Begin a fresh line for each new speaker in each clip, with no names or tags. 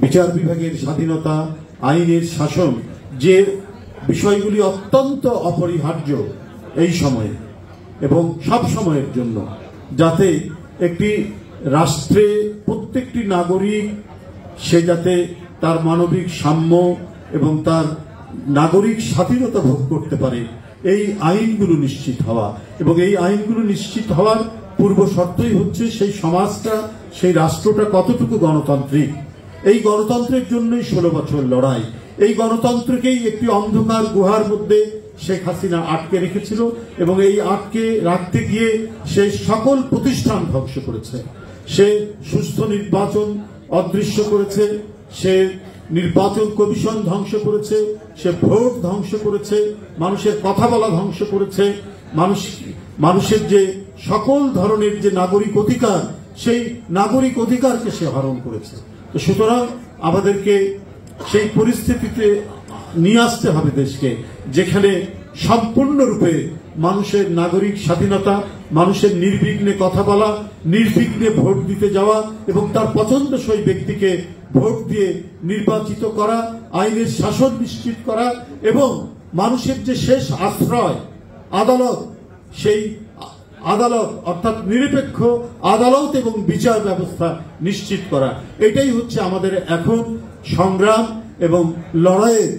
বিচার বিভাগের স্বাধীনতা, আইনের শাসন, যে বিষয়গুলি অত্যন্ত অপরিহার্য এই সময়ে এবং সব সময়ের জন্য, যাতে একটি রাষ্ট্রে প্রত্যেকটি নাগরিক সে যাতে তার মানবিক সাম্য এবং তার নাগরিক স্বাধীনতা ভোগ করতে পারে, এই আইনগুলো নিশ্চিত হওয়া। এবং এই আইনগুলো নিশ্চিত হওয়ার পূর্ব শর্তই হচ্ছে সেই সমাজটা, সেই রাষ্ট্রটা কতটুকু গণতান্ত্রিক। এই গণতন্ত্রের জন্যই 16 বছর লড়াই। এই গণতন্ত্রকেই একটি অন্ধকার গুহার মধ্যে শেখ হাসিনা আটকে রেখেছিল এবং এই আটকে রাখতে গিয়ে সে সকল প্রতিষ্ঠান ধ্বংস করেছে। সে সুস্থ নির্বাচন অদৃশ্য করেছে, সে নির্বাচন কমিশন ধ্বংস করেছে, সে ভোট ধ্বংস করেছে, মানুষের কথা বলা ধ্বংস করেছে, মানুষের যে সকল ধরনের যে নাগরিক অধিকার, সেই নাগরিক অধিকারকে সে হরণ করেছে। তো সুতরাং আমাদেরকে সেই পরিস্থিতিতে নিয়ে আসতে হবে দেশকে, যেখানে সম্পূর্ণরূপে মানুষের নাগরিক স্বাধীনতা, মানুষের নির্বিঘ্নে কথা বলা, নির্বিঘ্নে ভোট দিতে যাওয়া এবং তার পছন্দসই ব্যক্তিকে ভোট দিয়ে নির্বাচিত করা, আইনের শাসন নিশ্চিত করা এবং মানুষের যে শেষ আশ্রয় আদালত, সেই আদালত অর্থাৎ নিরপেক্ষ আদালত এবং বিচার ব্যবস্থা নিশ্চিত করা, এটাই হচ্ছে আমাদের এখন সংগ্রাম এবং লড়াইয়ের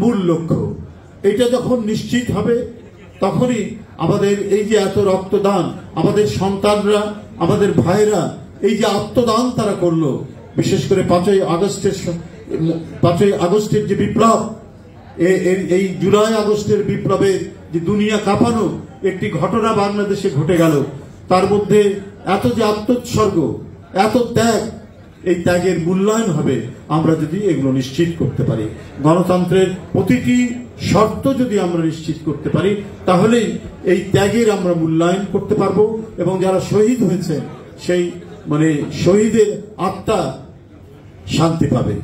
মূল লক্ষ্য। এটা যখন নিশ্চিত হবে তখনই আমাদের এই যে এত রক্তদান, আমাদের সন্তানরা, আমাদের ভাইরা এই যে আত্মদান তারা করলো, বিশেষ করে 5ই আগস্টের যে বিপ্লব, এই জুলাই আগস্টের বিপ্লবের যে দুনিয়া কাঁপানো একটি ঘটনা বাংলাদেশে ঘটে গেল, তার মধ্যে এত যে আত্মোৎসর্গ, এত ত্যাগ, এই ত্যাগের মূল্যায়ন হবে আমরা যদি এগুলো নিশ্চিত করতে পারি। গণতন্ত্রের প্রতিটি শর্ত যদি আমরা নিশ্চিত করতে পারি, তাহলেই এই ত্যাগের আমরা মূল্যায়ন করতে পারবো এবং যারা শহীদ হয়েছে সেই শহীদের আত্মা শান্তি পাবে।